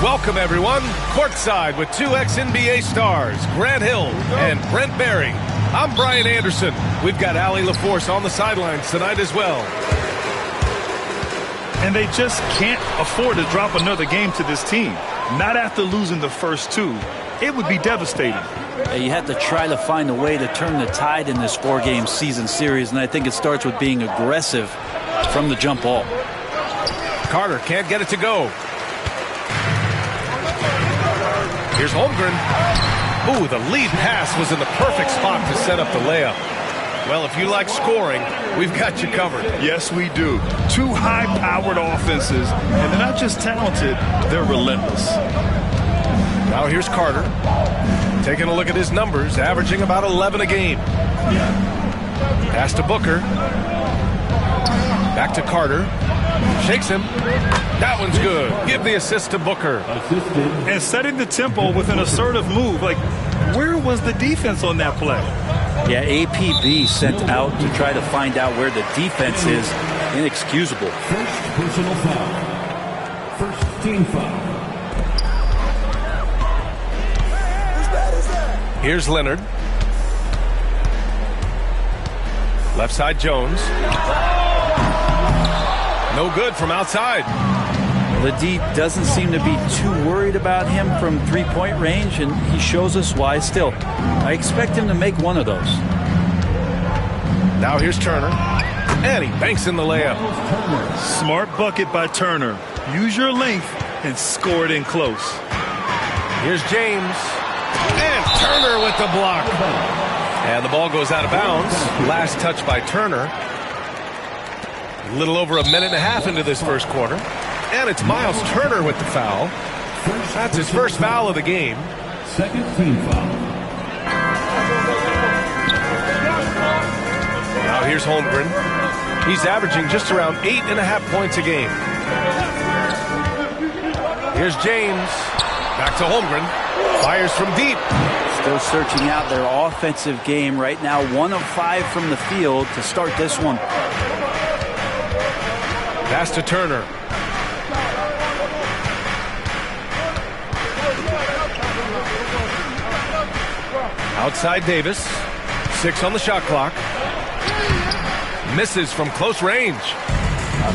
Welcome, everyone, courtside with two ex-NBA stars, Grant Hill and Brent Barry. I'm Brian Anderson. We've got Allie LaForce on the sidelines tonight as well. And they just can't afford to drop another game to this team. Not after losing the first two. It would be devastating. You have to try to find a way to turn the tide in this four-game season series, and I think it starts with being aggressive from the jump ball. Carter can't get it to go. Here's Holmgren. Ooh, the lead pass was in the perfect spot to set up the layup. Well, if you like scoring, we've got you covered. Yes, we do. Two high-powered offenses, and they're not just talented, they're relentless. Now here's Carter. Taking a look at his numbers, averaging about 11 a game. Pass to Booker. Back to Carter. Shakes him. That one's good. Give the assist to Booker. And setting the tempo with an assertive move. Like, where was the defense on that play? Yeah, APB sent out to try to find out where the defense is. Inexcusable. First personal foul. First team foul. Here's Leonard. Left side Jones. No good from outside. The D doesn't seem to be too worried about him from three-point range, and he shows us why still. I expect him to make one of those. Now here's Turner. And he banks in the layup. Smart bucket by Turner. Use your length and score it in close. Here's James. And Turner with the block. And the ball goes out of bounds. Last touch by Turner. A little over a minute and a half into this first quarter. And it's Miles Turner with the foul. That's his first foul of the game. Second team foul. Now here's Holmgren. He's averaging just around 8.5 points a game. Here's James. Back to Holmgren. Fires from deep. Still searching out their offensive game right now. 1 of 5 from the field to start this one. Pass to Turner. Outside Davis. 6 on the shot clock. Misses from close range.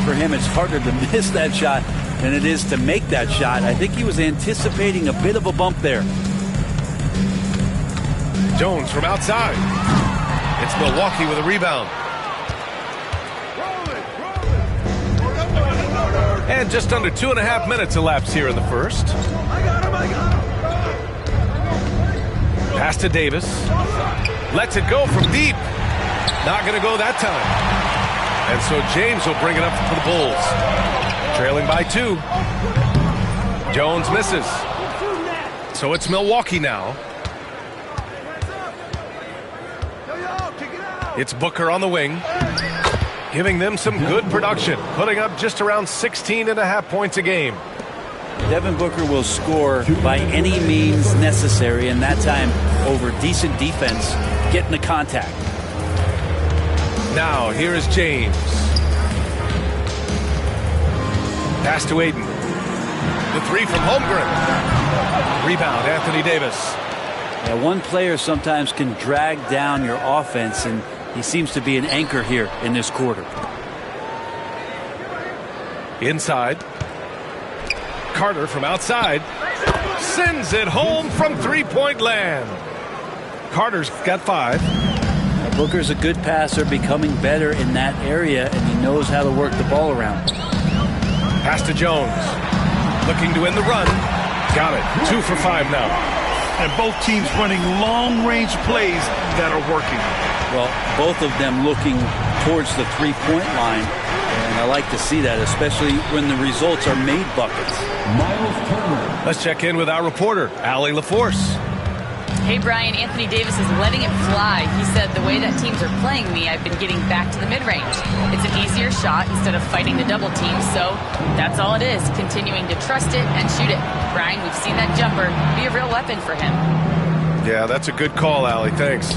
For him, it's harder to miss that shot than it is to make that shot. I think he was anticipating a bit of a bump there. Jones from outside. It's Milwaukee with a rebound. And just under 2.5 minutes elapsed here in the first. Pass to Davis. Lets it go from deep. Not going to go that time. And so James will bring it up for the Bulls. Trailing by 2. Jones misses. So it's Milwaukee now. It's Booker on the wing. Giving them some good production. Putting up just around 16.5 points a game. Devin Booker will score by any means necessary, and that time over decent defense, getting the contact. Now, here is James. Pass to Aiden. The 3 from Holmgren. Rebound, Anthony Davis. Yeah, one player sometimes can drag down your offense, and he seems to be an anchor here in this quarter. Inside. Carter from outside. Sends it home from three-point land. Carter's got 5. Booker's a good passer, becoming better in that area, and he knows how to work the ball around. Pass to Jones. Looking to win the run. Got it. 2 for 5 now. And both teams running long-range plays that are working. Well, both of them looking towards the three-point line, and I like to see that, especially when the results are made buckets. Miles Turner. Let's check in with our reporter, Allie LaForce. Hey, Brian, Anthony Davis is letting it fly. He said, the way that teams are playing me, I've been getting back to the mid-range. It's an easier shot instead of fighting the double team, so that's all it is, continuing to trust it and shoot it. Brian, we've seen that jumper be a real weapon for him. Yeah, that's a good call, Allie. Thanks.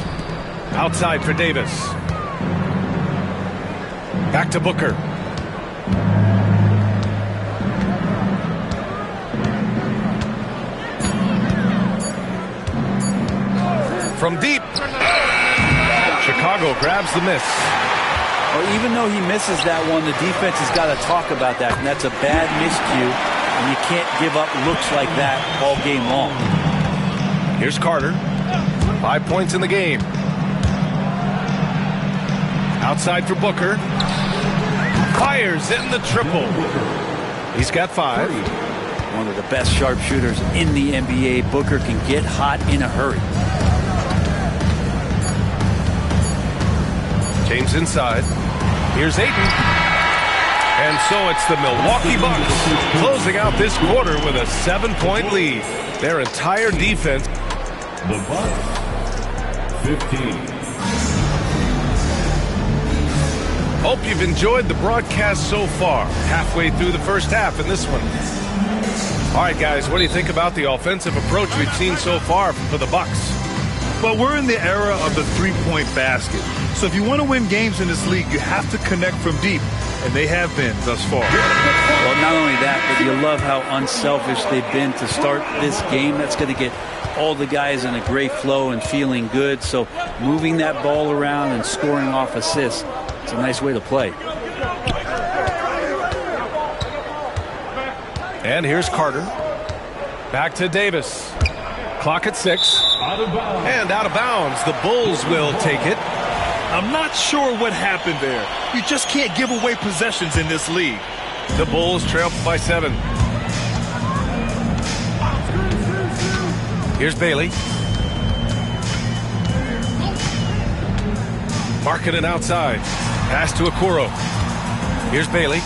Outside for Davis. Back to Booker. from deep. Chicago grabs the miss. Well, even though he misses that one, the defense has got to talk about that, and that's a bad miscue, and you can't give up looks like that all game long. Here's Carter. 5 points in the game. Outside for Booker. Fires in the triple. He's got 5. One of the best sharpshooters in the NBA. Booker can get hot in a hurry. James inside. Here's Ayton. And so it's the Milwaukee Bucks closing out this quarter with a 7-point lead. Their entire defense. The Bucks, 15. Hope you've enjoyed the broadcast so far. Halfway through the first half in this one. All right, guys, what do you think about the offensive approach we've seen so far for the Bucks? Well, we're in the era of the three-point basket. So if you want to win games in this league, you have to connect from deep, and they have been thus far. Well, not only that, but you love how unselfish they've been to start this game. That's going to get all the guys in a great flow and feeling good. So moving that ball around and scoring off assists, it's a nice way to play. And here's Carter. Back to Davis. Clock at 6. And out of bounds. The Bulls will take it. I'm not sure what happened there. You just can't give away possessions in this league. The Bulls trail by 7. Here's Bailey. Markkanen outside. Pass to Okoro. Here's Bailey.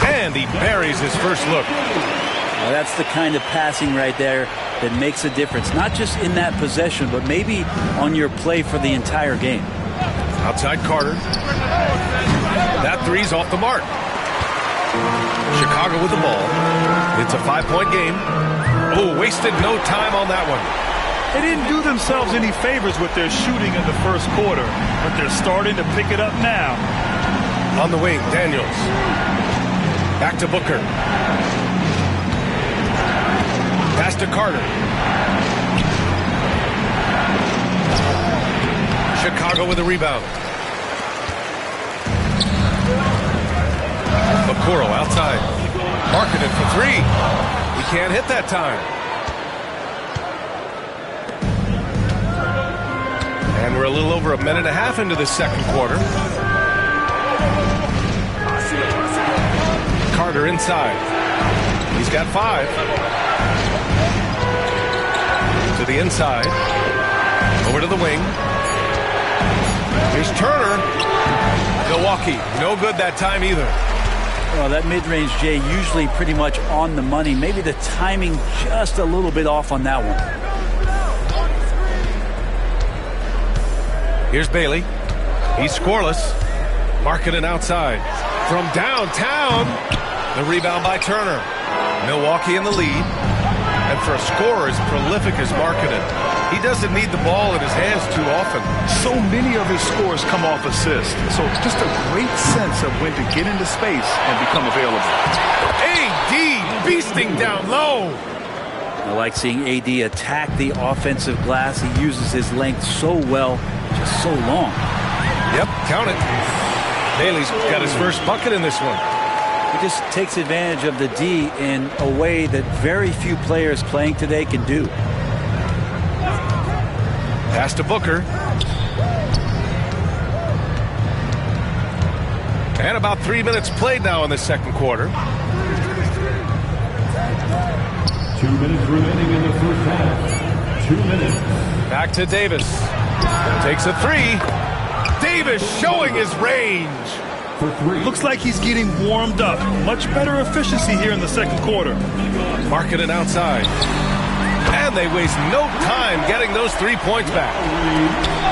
And he buries his first look. Well, that's the kind of passing right there that makes a difference. Not just in that possession, but maybe on your play for the entire game. Outside Carter. That three's off the mark. Chicago with the ball. It's a 5-point game. Oh, wasted no time on that one. They didn't do themselves any favors with their shooting in the first quarter, but they're starting to pick it up now. On the wing, Daniels. Back to Booker. Pass to Carter. Chicago with a rebound. Okoro outside. Markkanen for 3. He can't hit that time. And we're a little over a minute and a half into the second quarter. Carter inside. He's got 5. To the inside. Over to the wing. Here's Turner. Milwaukee, no good that time either. Well, that mid-range, Jay, usually pretty much on the money. Maybe the timing just a little bit off on that one. Here's Bailey. He's scoreless. Markkanen outside. From downtown, the rebound by Turner. Milwaukee in the lead. And for a scorer as prolific as Markkanen, he doesn't need the ball in his hands too often. So many of his scores come off assists. So just a great sense of when to get into space and become available. AD beasting down low. I like seeing AD attack the offensive glass. He uses his length so well, just so long. Yep, count it. Bailey's got his first bucket in this one. He just takes advantage of the D in a way that very few players playing today can do. Pass to Booker. And about 3 minutes played now in the second quarter. 2 minutes remaining in the first half. 2 minutes. Back to Davis. Takes a 3. Davis showing his range. For 3. Looks like he's getting warmed up. Much better efficiency here in the second quarter. Markkanen outside. And they waste no time getting those 3 points back.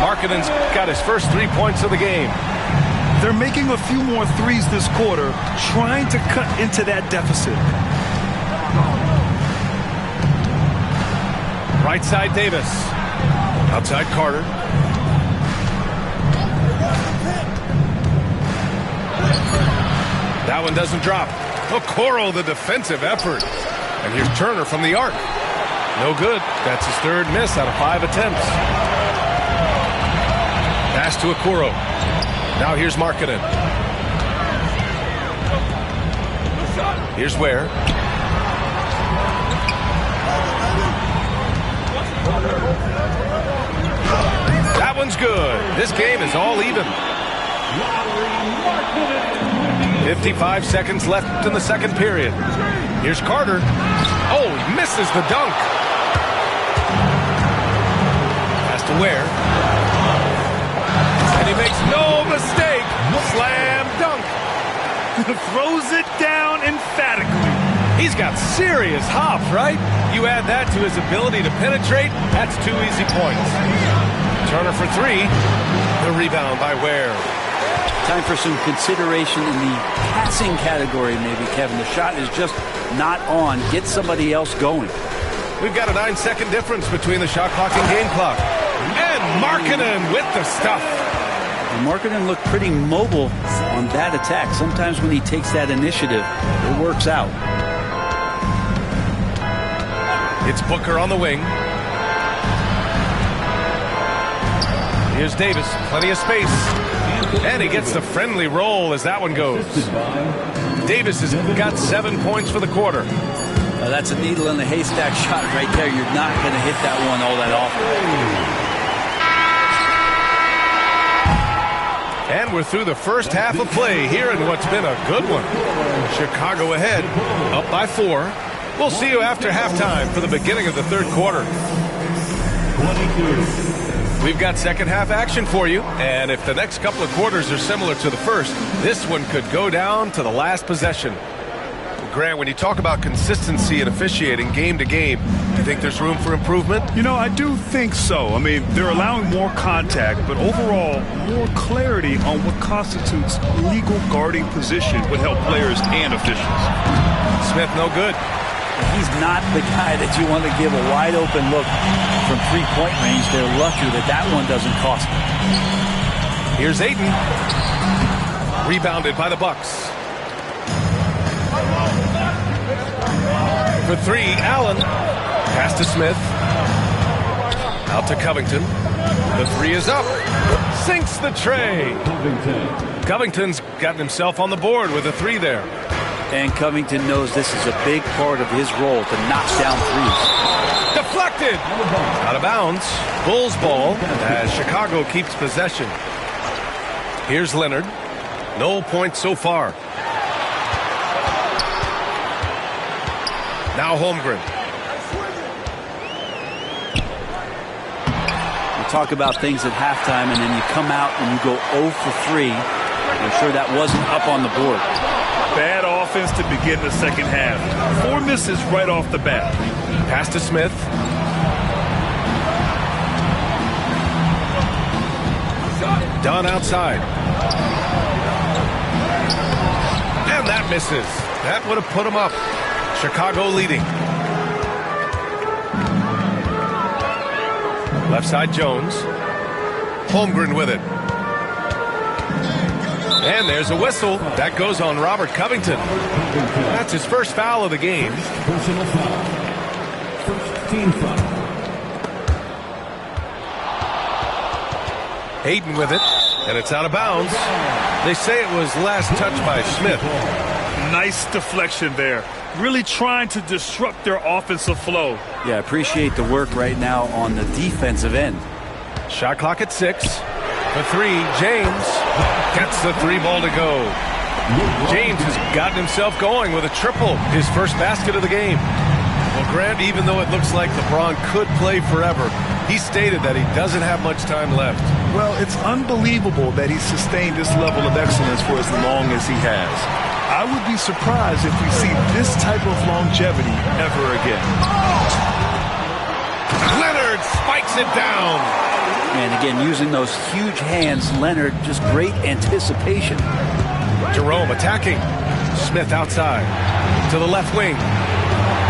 Markkanen's got his first 3 points of the game. They're making a few more threes this quarter, trying to cut into that deficit. Right side Davis. Outside Carter. That one doesn't drop. Okoro, the defensive effort. And here's Turner from the arc. No good. That's his third miss out of 5 attempts. Pass to Okoro. Now here's Markkanen. Here's Ware. That one's good. This game is all even. 55 seconds left in the second period. Here's Carter. Oh, he misses the dunk. Pass to Ware. And he makes no mistake. Slam dunk. Throws it down emphatically. He's got serious hop, right? You add that to his ability to penetrate, that's 2 easy points. Turner for 3. The rebound by Ware. Time for some consideration in the passing category, maybe, Kevin. The shot is just not on. Get somebody else going. We've got a 9-second difference between the shot clock and game clock. And Markkanen with the stuff. And Markkanen looked pretty mobile on that attack. Sometimes when he takes that initiative, it works out. It's Booker on the wing. Here's Davis, plenty of space. And he gets the friendly roll as that one goes. Davis has got 7 points for the quarter. That's a needle in the haystack shot right there. You're not going to hit that one all that often. And we're through the first half of play here in what's been a good one. Chicago ahead, up by 4. We'll see you after halftime for the beginning of the third quarter. We've got second half action for you, and if the next couple of quarters are similar to the first, this one could go down to the last possession. Grant, when you talk about consistency and officiating game to game, do you think there's room for improvement? You know, I do think so. I mean, they're allowing more contact, but overall, more clarity on what constitutes legal guarding position would help players and officials. Smith, no good. He's not the guy that you want to give a wide open look from three-point range. They're lucky that that one doesn't cost them. Here's Ayton. Rebounded by the Bucks. For 3, Allen. Pass to Smith. Out to Covington. The 3 is up. Sinks the tray. Covington's gotten himself on the board with a 3 there. And Covington knows this is a big part of his role to knock down threes. Deflected. Out of bounds. Bulls ball as Chicago keeps possession. Here's Leonard. No points so far. Now Holmgren. We talk about things at halftime, and then you come out and you go 0 for 3. I'm sure that wasn't up on the board. Bad offense to begin the second half. 4 misses right off the bat. Pass to Smith. Dunn outside. And that misses. That would have put him up. Chicago leading. Left side Jones. Holmgren with it. And there's a whistle. That goes on Robert Covington. That's his first foul of the game. Personal foul. First team foul. Hayden with it. And it's out of bounds. They say it was last touched by Smith. Nice deflection there. Really trying to disrupt their offensive flow. Yeah, appreciate the work right now on the defensive end. Shot clock at 6. For 3, James gets the 3 ball to go. James has gotten himself going with a triple, his first basket of the game. Well, Grant, even though it looks like LeBron could play forever, he stated that he doesn't have much time left. Well, it's unbelievable that he's sustained this level of excellence for as long as he has. I would be surprised if we see this type of longevity ever again. Leonard spikes it down. And again, using those huge hands, Leonard, just great anticipation. Jerome attacking. Smith outside. To the left wing.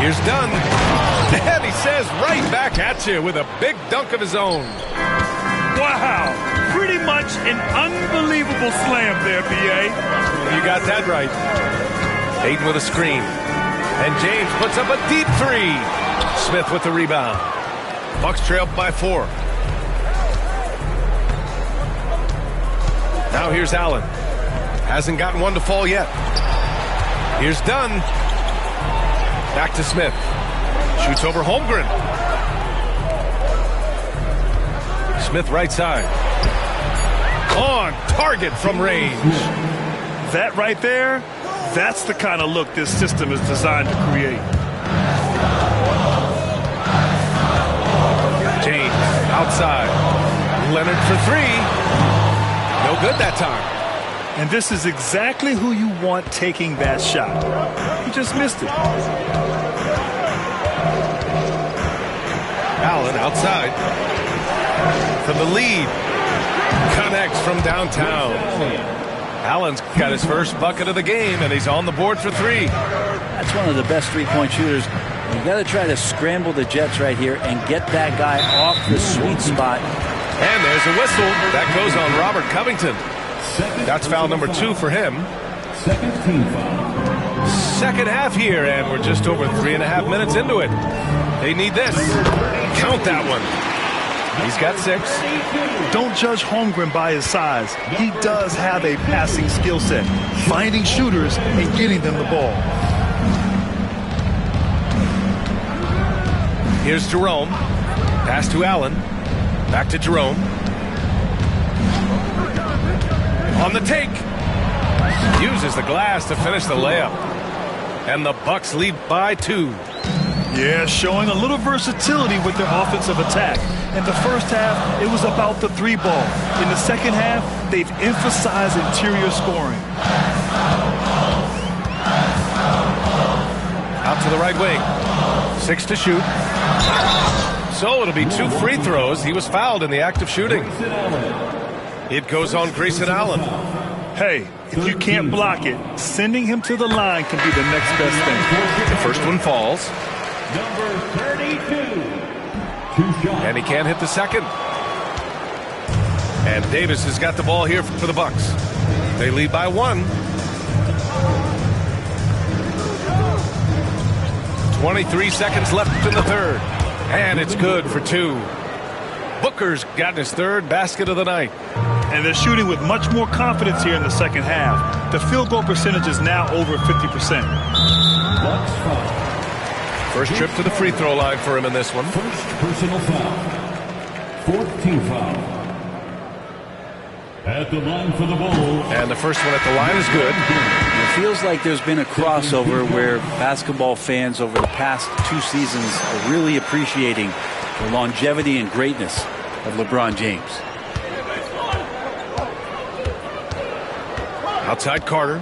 Here's Dunn. And he says right back at you with a big dunk of his own. Wow. Pretty much an unbelievable slam there, B.A. You got that right. Ayton with a screen. And James puts up a deep three. Smith with the rebound. Bucks trail by 4. Now here's Allen. Hasn't gotten one to fall yet. Here's Dunn. Back to Smith. Shoots over Holmgren. Smith right side. On target from range. That right there, that's the kind of look this system is designed to create. James outside. Leonard for 3. No good that time. And this is exactly who you want taking that shot. He just missed it. Allen outside. For the lead. Connects from downtown. Allen's got his first bucket of the game, and he's on the board for 3. That's one of the best three-point shooters. You got to try to scramble the Jets right here and get that guy off the sweet spot. And there's a whistle. That goes on Robert Covington. That's foul number 2 for him. Second team foul. Second half here, and we're just over 3.5 minutes into it. They need this. Count that one. He's got 6. Don't judge Holmgren by his size. He does have a passing skill set, finding shooters and getting them the ball. Here's Jerome. Pass to Allen. Back to Jerome. On the take. Uses the glass to finish the layup. And the Bucks lead by 2. Yeah, showing a little versatility with their offensive attack. In the first half, it was about the 3 ball. In the second half, they've emphasized interior scoring. Out to the right wing. 6 to shoot. So it'll be 2 free throws. He was fouled in the act of shooting. It goes on Grayson Allen. Hey, if you can't block it, sending him to the line can be the next best thing. The first one falls. Number 32. And he can't hit the second. And Davis has got the ball here for the Bucks. They lead by 1. 23 seconds left in the third. And it's good for 2. Booker's gotten his 3rd basket of the night. And they're shooting with much more confidence here in the second half. The field goal percentage is now over 50%. First trip to the free throw line for him in this one. First personal foul. 4th team foul. At the line for the Bulls. And the first one at the line is good. It feels like there's been a crossover where basketball fans over the past 2 seasons are really appreciating the longevity and greatness of LeBron James. Outside Carter.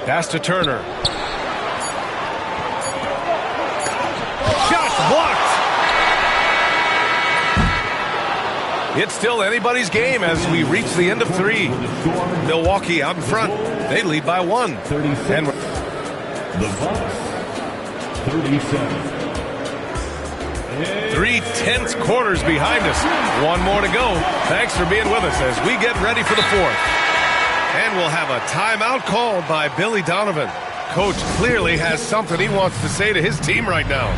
Pass to Turner. Shot blocked. It's still anybody's game as we reach the end of 3. Milwaukee out in front. They lead by 1. And The Bucks, 37. 3 tense quarters behind us. 1 more to go. Thanks for being with us as we get ready for the 4th. And we'll have a timeout called by Billy Donovan. Coach clearly has something he wants to say to his team right now.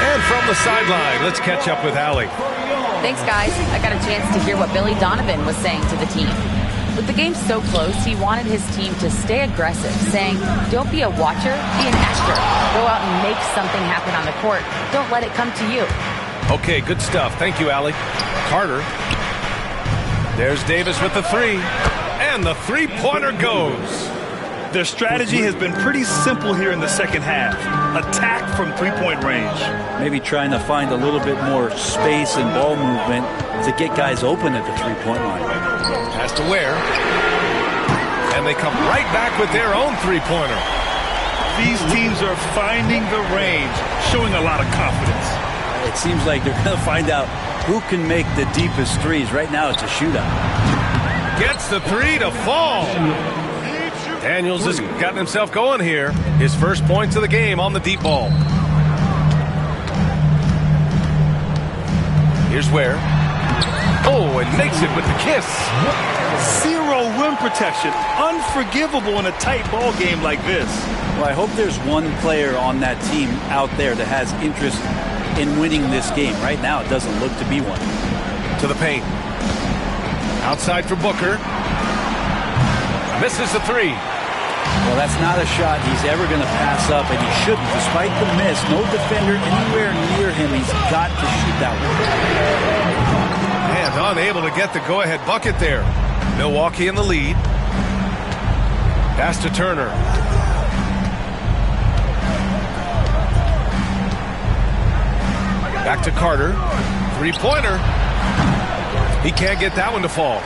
And from the sideline, let's catch up with Allie. Thanks, guys. I got a chance to hear what Billy Donovan was saying to the team. With the game so close, he wanted his team to stay aggressive, saying, don't be a watcher, be an actor. Go out and make something happen on the court. Don't let it come to you. Okay, good stuff. Thank you, Allie. Carter. There's Davis with the 3. And the 3-pointer goes. Their strategy has been pretty simple here in the second half. Attack from 3-point range. Maybe trying to find a little bit more space and ball movement to get guys open at the 3-point line. Pass to Ware. And they come right back with their own 3-pointer. These teams are finding the range, showing a lot of confidence. It seems like they're going to find out who can make the deepest threes. Right now it's a shootout. Gets the 3 to fall. Daniels has gotten himself going here. His first points of the game on the deep ball. Here's Ware. Oh, and makes it with the kiss. Zero rim protection. Unforgivable in a tight ball game like this. Well, I hope there's one player on that team out there that has interest in winning this game. Right now, it doesn't look to be one. To the paint. Outside for Booker. Misses the three. Well, that's not a shot he's ever going to pass up, and he shouldn't. Despite the miss, no defender anywhere near him. He's got to shoot that one. And unable to get the go-ahead bucket there. Milwaukee in the lead. Pass to Turner. Back to Carter. Three-pointer. He can't get that one to fall.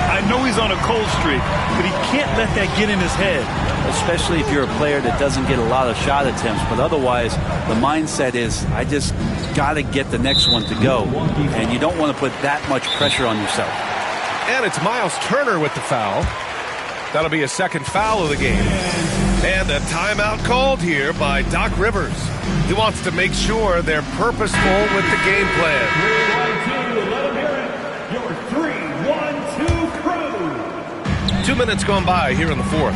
I know he's on a cold streak, but he can't let that get in his head. Especially if you're a player that doesn't get a lot of shot attempts. But otherwise, the mindset is, I just got to get the next one to go. And you don't want to put that much pressure on yourself. And it's Miles Turner with the foul. That'll be a second foul of the game. And a timeout called here by Doc Rivers. He wants to make sure they're purposeful with the game plan. 3-1-2, let him hear it. Your 3-1-2 crew. 2 minutes gone by here in the fourth.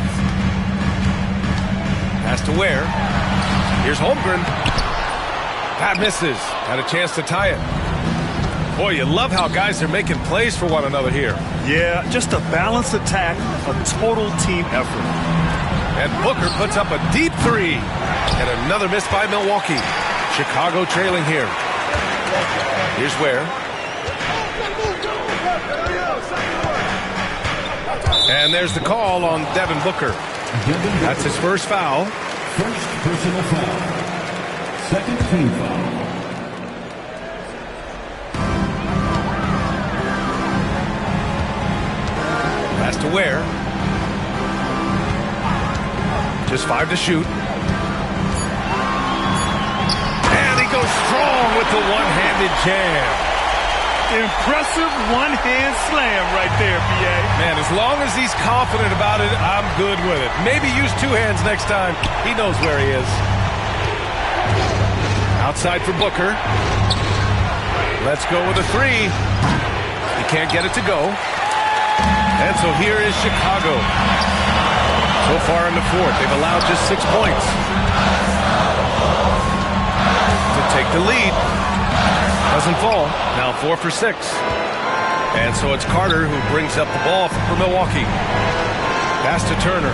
Pass to Ware. Here's Holmgren. That misses. Had a chance to tie it. Boy, you love how guys are making plays for one another here. Yeah, just a balanced attack, a total team effort. And Booker puts up a deep three. And another miss by Milwaukee. Chicago trailing here. Here's Ware. And there's the call on Devin Booker. That's his first foul. First personal foul. Second team foul. Pass to Ware. Just 5 to shoot. And he goes strong with the one-handed jam. Impressive one-hand slam right there, B.A. Man, as long as he's confident about it, I'm good with it. Maybe use two hands next time. He knows where he is. Outside for Booker. Let's go with a three. He can't get it to go. And so here is Chicago. So far in the fourth, they've allowed just 6 points to take the lead. Doesn't fall. Now 4 for 6. And so it's Carter who brings up the ball for Milwaukee. Pass to Turner.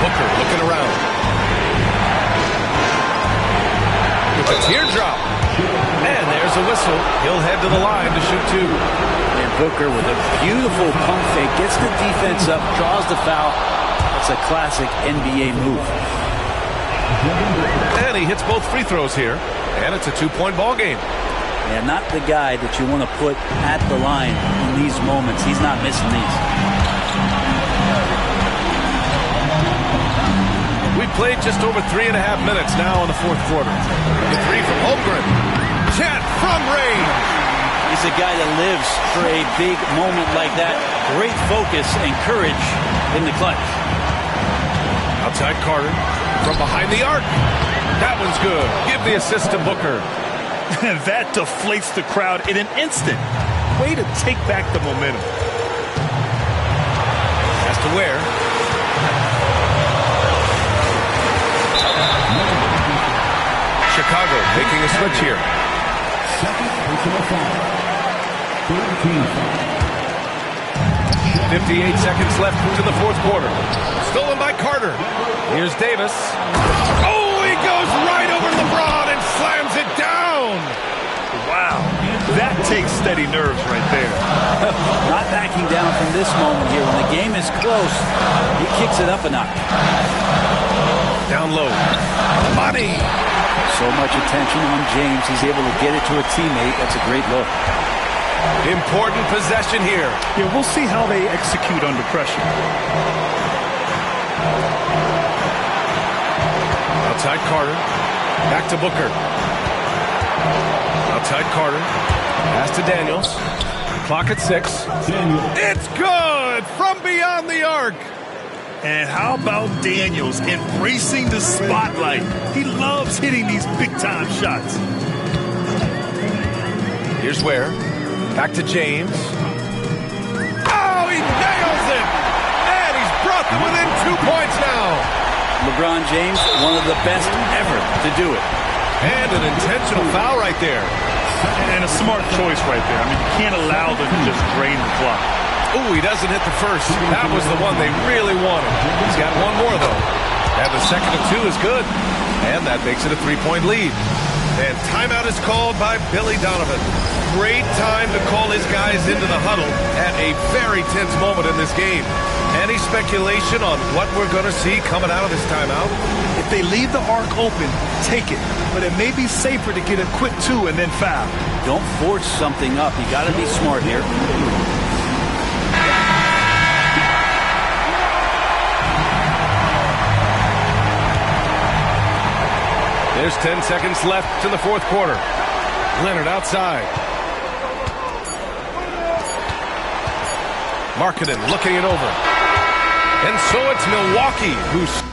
Booker looking around. With a teardrop. And there's a whistle. He'll head to the line to shoot two. And Booker with a beautiful pump fake. Gets the defense up. Draws the foul. It's a classic NBA move. And he hits both free throws here. And it's a 2-point ball game. And not the guy that you want to put at the line in these moments. He's not missing these. We've played just over 3.5 minutes now in the fourth quarter. The three from Holmgren. Chet from range. He's a guy that lives for a big moment like that. Great focus and courage in the clutch. Outside Carter. From behind the arc. That one's good. Give the assist to Booker. And that deflates the crowd in an instant. Way to take back the momentum. Has to Ware. Chicago making a switch here. Second personal foul. Third team foul. 58 seconds left into the fourth quarter. Stolen by Carter. Here's Davis. Oh, he goes right over LeBron and slams it down. Wow. That takes steady nerves right there. Not backing down from this moment here. When the game is close, he kicks it up a notch. Down low. Body. So much attention on James. He's able to get it to a teammate. That's a great look. Important possession here. Yeah, we'll see how they execute under pressure. Outside Carter. Back to Booker. Outside Carter. Pass to Daniels. Clock at 6. It's good from beyond the arc. And how about Daniels embracing the spotlight? He loves hitting these big-time shots. Here's Ware. Back to James. Oh, he nails it! And he's brought them within 2 points now. LeBron James, one of the best ever to do it. And an intentional foul right there. And a smart choice right there. I mean, you can't allow them to just drain the clock. Ooh, he doesn't hit the first. That was the one they really wanted. He's got one more, though. And the second of 2 is good. And that makes it a 3-point lead. And timeout is called by Billy Donovan. Great time to call his guys into the huddle at a very tense moment in this game. Any speculation on what we're going to see coming out of this timeout? If they leave the arc open, take it. But it may be safer to get a quick 2 and then foul. Don't force something up. You got to be smart here. There's 10 seconds left in the fourth quarter. Leonard outside. Markkanen looking it over. And so it's Milwaukee who's